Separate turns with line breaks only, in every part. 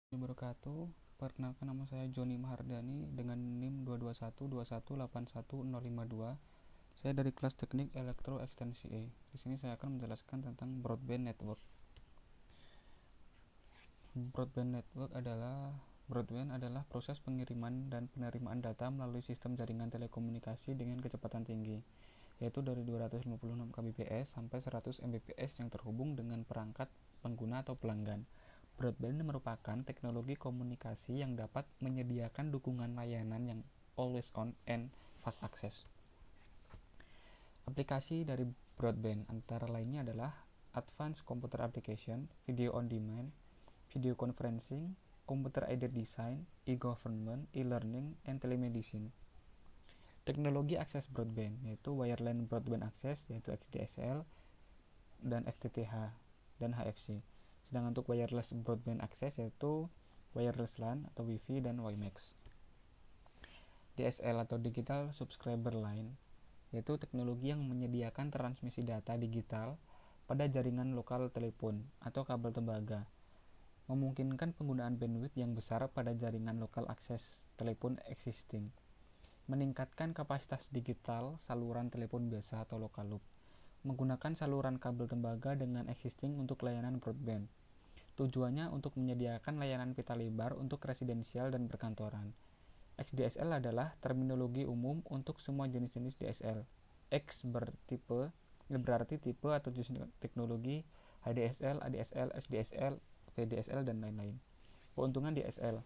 Wabarakatuh. Perkenalkan, nama saya Joni Mahardani dengan NIM 22121811052. Saya dari kelas Teknik Elektro Ekstensi E. Di sini saya akan menjelaskan tentang broadband network. Broadband adalah proses pengiriman dan penerimaan data melalui sistem jaringan telekomunikasi dengan kecepatan tinggi, yaitu dari 256 kbps sampai 100 mbps yang terhubung dengan perangkat pengguna atau pelanggan. Broadband merupakan teknologi komunikasi yang dapat menyediakan dukungan layanan yang always on and fast access. Aplikasi dari broadband antara lainnya adalah Advanced Computer Application, Video on Demand, Video Conferencing, Computer Aided Design, E-Government, E-Learning, and Telemedicine. Teknologi akses broadband yaitu Wireline Broadband Access yaitu XDSL dan FTTH dan HFC. Sedangkan untuk wireless broadband access yaitu wireless LAN atau Wi-Fi dan WiMAX. DSL atau Digital Subscriber Line yaitu teknologi yang menyediakan transmisi data digital pada jaringan lokal telepon atau kabel tembaga, memungkinkan penggunaan bandwidth yang besar pada jaringan lokal akses telepon existing, meningkatkan kapasitas digital saluran telepon biasa atau local loop, menggunakan saluran kabel tembaga dengan existing untuk layanan broadband. Tujuannya untuk menyediakan layanan pita lebar untuk residensial dan perkantoran. XDSL adalah terminologi umum untuk semua jenis-jenis DSL. X berarti tipe atau jenis teknologi HDSL, ADSL, SDSL, VDSL, dan lain-lain. Keuntungan DSL.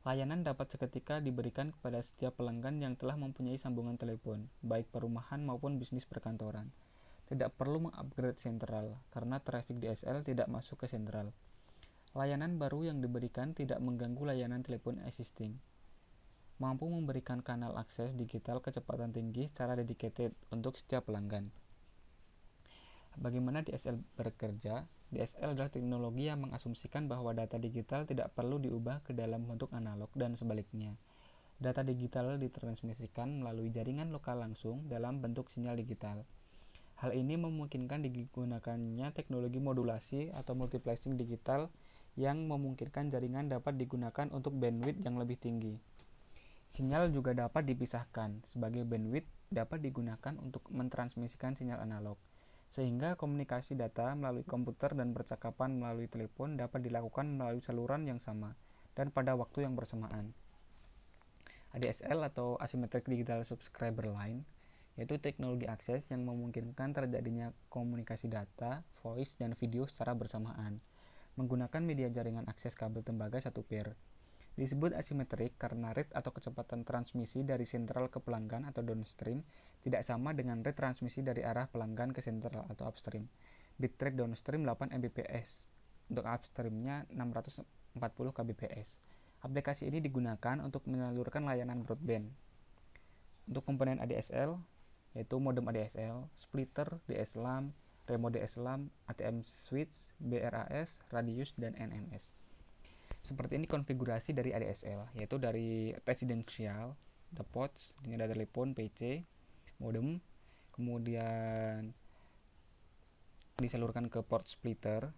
Layanan dapat seketika diberikan kepada setiap pelanggan yang telah mempunyai sambungan telepon, baik perumahan maupun bisnis perkantoran. Tidak perlu mengupgrade sentral, karena traffic DSL tidak masuk ke sentral. Layanan baru yang diberikan tidak mengganggu layanan telepon existing. Mampu memberikan kanal akses digital kecepatan tinggi secara dedicated untuk setiap pelanggan. Bagaimana DSL bekerja? DSL adalah teknologi yang mengasumsikan bahwa data digital tidak perlu diubah ke dalam bentuk analog dan sebaliknya. Data digital ditransmisikan melalui jaringan lokal langsung dalam bentuk sinyal digital. Hal ini memungkinkan digunakannya teknologi modulasi atau multiplexing digital yang memungkinkan jaringan dapat digunakan untuk bandwidth yang lebih tinggi. Sinyal juga dapat dipisahkan, sebagai bandwidth dapat digunakan untuk mentransmisikan sinyal analog, sehingga komunikasi data melalui komputer dan percakapan melalui telepon dapat dilakukan melalui saluran yang sama dan pada waktu yang bersamaan. ADSL atau Asymmetric Digital Subscriber Line yaitu teknologi akses yang memungkinkan terjadinya komunikasi data, voice, dan video secara bersamaan menggunakan media jaringan akses kabel tembaga satu pair. Disebut asimetrik karena rate atau kecepatan transmisi dari sentral ke pelanggan atau downstream tidak sama dengan rate transmisi dari arah pelanggan ke sentral atau upstream. Bitrate downstream 8 Mbps, untuk upstreamnya 640 kbps. Aplikasi ini digunakan untuk menyalurkan layanan broadband. Untuk komponen ADSL yaitu modem ADSL, splitter, DSLAM, remote DSLAM, ATM switch, BRAS, radius, dan NMS. Seperti ini konfigurasi dari ADSL, yaitu dari residential, the ports, ini ada telepon, PC, modem, kemudian disalurkan ke port splitter.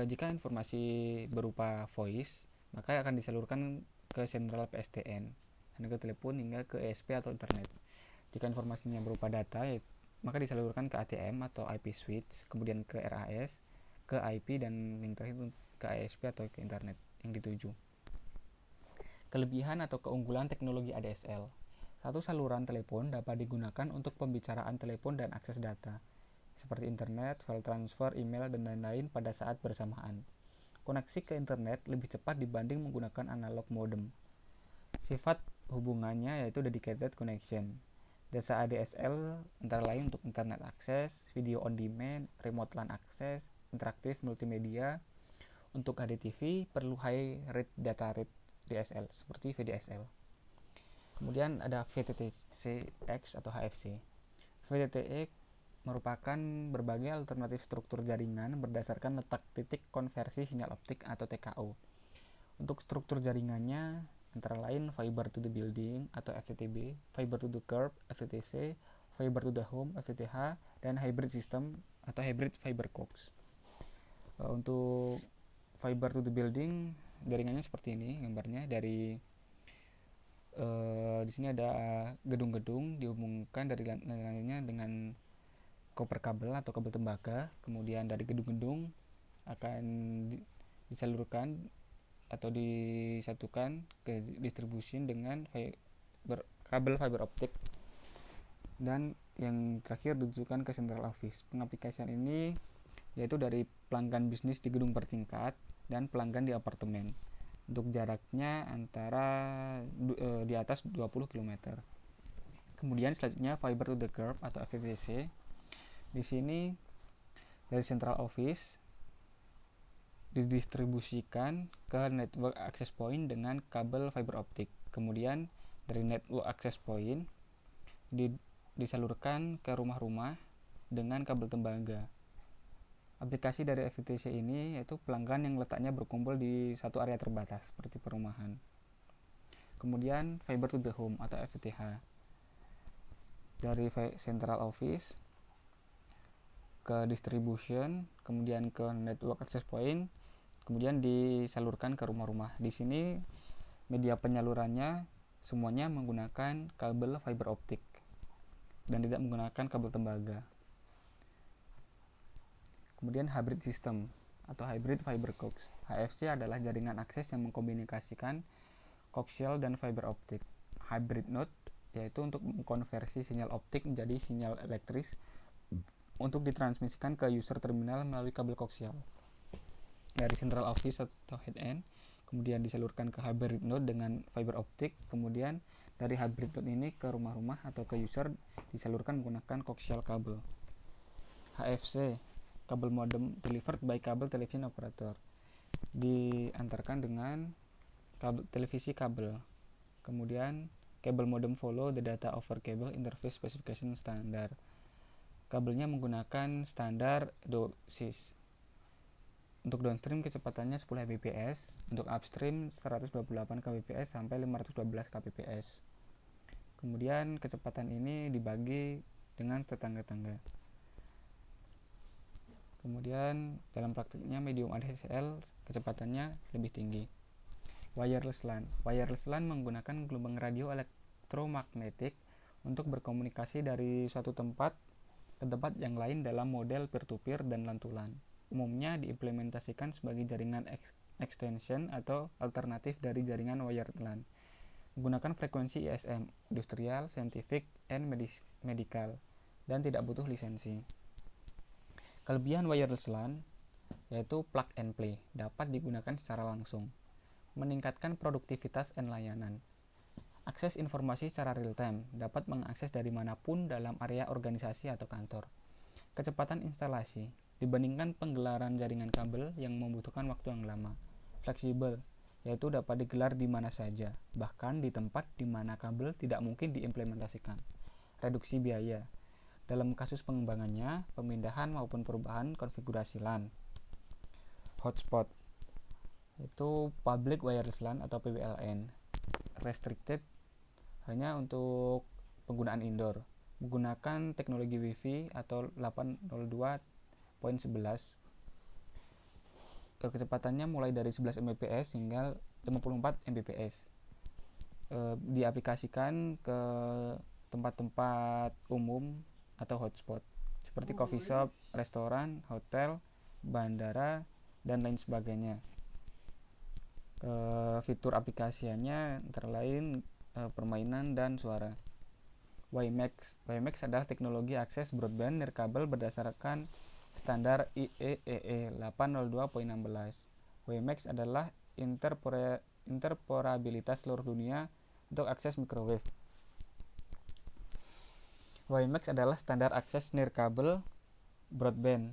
Jika informasi berupa voice, maka akan disalurkan ke sentral PSTN, ke telepon hingga ke ESP atau internet. Jika informasinya berupa data, maka disalurkan ke ATM atau IP switch, kemudian ke RAS, ke IP, dan yang terakhir ke ISP atau ke internet yang dituju. Kelebihan atau keunggulan teknologi ADSL. Satu saluran telepon dapat digunakan untuk pembicaraan telepon dan akses data, seperti internet, file transfer, email, dan lain-lain pada saat bersamaan. Koneksi ke internet lebih cepat dibanding menggunakan analog modem. Sifat hubungannya yaitu dedicated connection. Jasa ADSL antara lain untuk internet akses, video on demand, remote LAN access, interaktif multimedia. Untuk HDTV perlu high rate data rate DSL seperti VDSL. Kemudian ada VTTX atau HFC. VTTX merupakan berbagai alternatif struktur jaringan berdasarkan letak titik konversi sinyal optik atau TKO. Untuk struktur jaringannya antara lain fiber to the building atau FTTB, fiber to the curb FTTC, fiber to the home FTTH, dan hybrid system atau hybrid fiber coax. Untuk fiber to the building Jaringannya seperti ini gambarnya. Di sini ada gedung-gedung dihubungkan dari lainnya dengan koper kabel atau kabel tembaga. Kemudian dari gedung-gedung akan disalurkan atau disatukan ke distribution dengan kabel fiber optik. Dan yang terakhir ditunjukkan ke central office. Pengaplikasian ini yaitu dari pelanggan bisnis di gedung bertingkat dan pelanggan di apartemen. Untuk jaraknya antara di atas 20 km. Kemudian selanjutnya fiber to the curb atau FTTC. Di sini dari central office didistribusikan ke network access point dengan kabel fiber optik. Kemudian dari network access point disalurkan ke rumah-rumah dengan kabel tembaga. Aplikasi dari FTTC ini yaitu pelanggan yang letaknya berkumpul di satu area terbatas seperti perumahan. Kemudian fiber to the home atau FTTH. Dari central office ke distribution, kemudian ke network access point, kemudian disalurkan ke rumah-rumah. Di sini media penyalurannya semuanya menggunakan kabel fiber optik dan tidak menggunakan kabel tembaga. Kemudian hybrid system atau hybrid fiber coax. HFC adalah jaringan akses yang mengkomunikasikan coaxial dan fiber optik. Hybrid node yaitu untuk mengkonversi sinyal optik menjadi sinyal elektris untuk ditransmisikan ke user terminal melalui kabel coaxial dari central office atau head end, kemudian disalurkan ke hybrid node dengan fiber optik, kemudian dari hybrid node ini ke rumah-rumah atau ke user disalurkan menggunakan coaxial kabel. HFC, kabel modem delivered by cable television operator, diantarkan dengan kabel televisi kabel. Kemudian kabel modem follow the data over cable interface specification standard. Kabelnya menggunakan standar DOCSIS. Untuk downstream kecepatannya 10 Mbps, untuk upstream 128 kbps sampai 512 kbps. Kemudian kecepatan ini dibagi dengan tetangga-tangga. Kemudian dalam praktiknya medium ADSL kecepatannya lebih tinggi. Wireless LAN. Wireless LAN menggunakan gelombang radio elektromagnetik untuk berkomunikasi dari suatu tempat ke tempat yang lain dalam model peer-to-peer dan LAN-to-LAN. Umumnya diimplementasikan sebagai jaringan extension atau alternatif dari jaringan wired LAN. Menggunakan frekuensi ISM, industrial, scientific, and medical, dan tidak butuh lisensi. Kelebihan wireless LAN yaitu plug and play, dapat digunakan secara langsung, meningkatkan produktivitas dan layanan. Akses informasi secara real time, dapat mengakses dari manapun dalam area organisasi atau kantor. Kecepatan instalasi, dibandingkan penggelaran jaringan kabel yang membutuhkan waktu yang lama. Fleksibel, yaitu dapat digelar di mana saja, bahkan di tempat di mana kabel tidak mungkin diimplementasikan. Reduksi biaya, dalam kasus pengembangannya, pemindahan maupun perubahan konfigurasi LAN. Hotspot, yaitu Public Wireless LAN atau PWLN. Restricted, hanya untuk penggunaan indoor, menggunakan teknologi Wi-Fi atau 802.11. Kecepatannya mulai dari 11 Mbps hingga 54 Mbps. Diaplikasikan ke tempat-tempat umum atau hotspot seperti coffee shop, restoran, hotel, bandara, dan lain sebagainya. Fitur aplikasinya antara lain permainan dan suara. WiMAX adalah teknologi akses broadband nirkabel berdasarkan standar IEEE 802.16. WiMAX adalah interoperabilitas seluruh dunia untuk akses microwave. WiMAX adalah standar akses nirkabel broadband.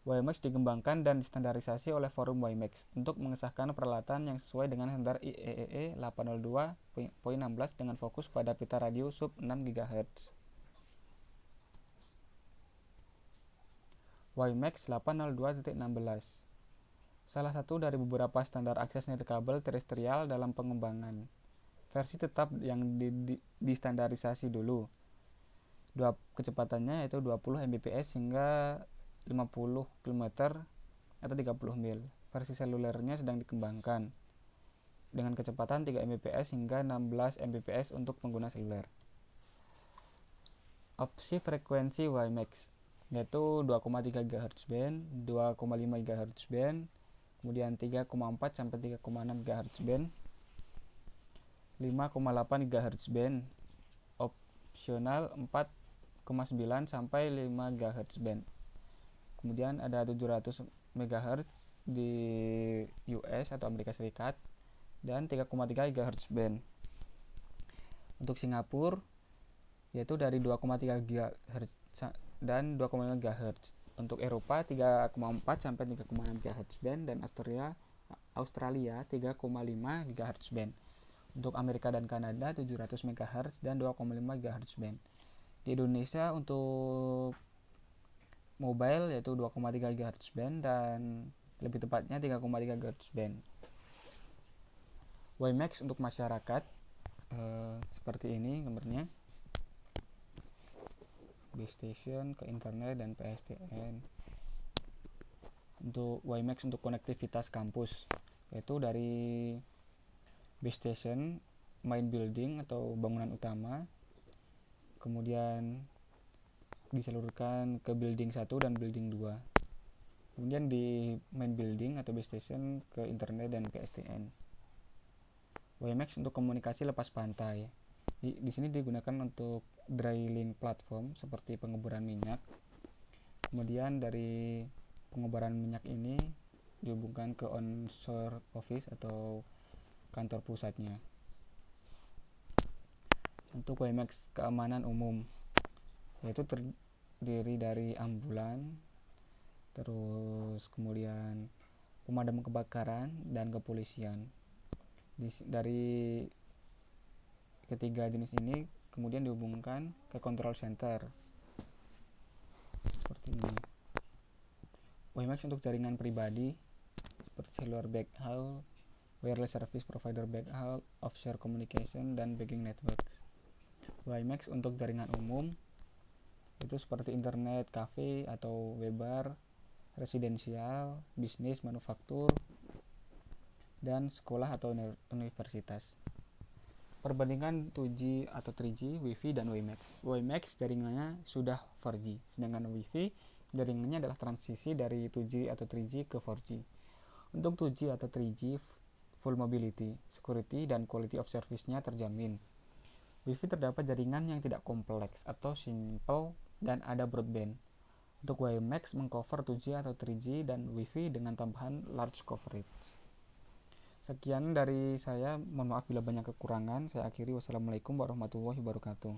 WiMAX dikembangkan dan distandarisasi oleh Forum WiMAX untuk mengesahkan peralatan yang sesuai dengan standar IEEE 802.16 dengan fokus pada pita radio sub 6 GHz. WiMAX 802.16 salah satu dari beberapa standar akses nirkabel terestrial dalam pengembangan. Versi tetap yang distandarisasi dulu. Kecepatannya yaitu 20 Mbps hingga 50 km atau 30 mil. Versi selulernya sedang dikembangkan. dengan kecepatan 3 Mbps hingga 16 Mbps untuk pengguna seluler. Opsi frekuensi WiMAX yaitu 2,3 GHz band, 2,5 GHz band, kemudian 3,4 sampai 3,6 GHz band, 5,8 GHz band, opsional 4,9 sampai 5 GHz band. Kemudian ada 700 MHz di US atau Amerika Serikat dan 3,3 GHz band. Untuk Singapura yaitu dari 2,3 GHz dan 2,5 GHz. Untuk Eropa 3,4 sampai 3,6 GHz band dan Australia 3,5 GHz band. Untuk Amerika dan Kanada 700 MHz dan 2,5 GHz band. Di Indonesia untuk mobile yaitu 2,3 GHz band dan lebih tepatnya 3,3 GHz band. WiMAX untuk masyarakat seperti ini gambarnya. Base station ke internet dan PSTN. Untuk WiMAX untuk konektivitas kampus yaitu dari base station, main building atau bangunan utama, kemudian disalurkan ke building 1 dan building 2. Kemudian di main building atau base station ke internet dan PSTN. WiMAX untuk komunikasi lepas pantai. Di sini digunakan untuk drilling platform seperti pengeboran minyak. Kemudian dari pengeboran minyak ini dihubungkan ke onshore office atau kantor pusatnya. Untuk WiMAX keamanan umum yaitu terdiri dari ambulan, terus kemudian pemadam kebakaran dan kepolisian. Dari ketiga jenis ini kemudian dihubungkan ke control center seperti ini. WiMAX untuk jaringan pribadi seperti cellular backhaul, wireless service provider backhaul, offshore communication, dan bagging networks. WiMAX untuk jaringan umum itu seperti internet, cafe atau webbar, residensial, bisnis, manufaktur, dan sekolah atau universitas. Perbandingan 2G atau 3G, Wi-Fi, dan WiMAX. WiMAX jaringannya sudah 4G, sedangkan Wi-Fi jaringannya adalah transisi dari 2G atau 3G ke 4G. Untuk 2G atau 3G, full mobility, security, dan quality of service-nya terjamin. Wi-Fi terdapat jaringan yang tidak kompleks atau simple dan ada broadband. Untuk WiMAX mengcover 2G atau 3G dan Wi-Fi dengan tambahan large coverage. Sekian dari saya, mohon maaf bila banyak kekurangan. Saya akhiri, wassalamualaikum warahmatullahi wabarakatuh.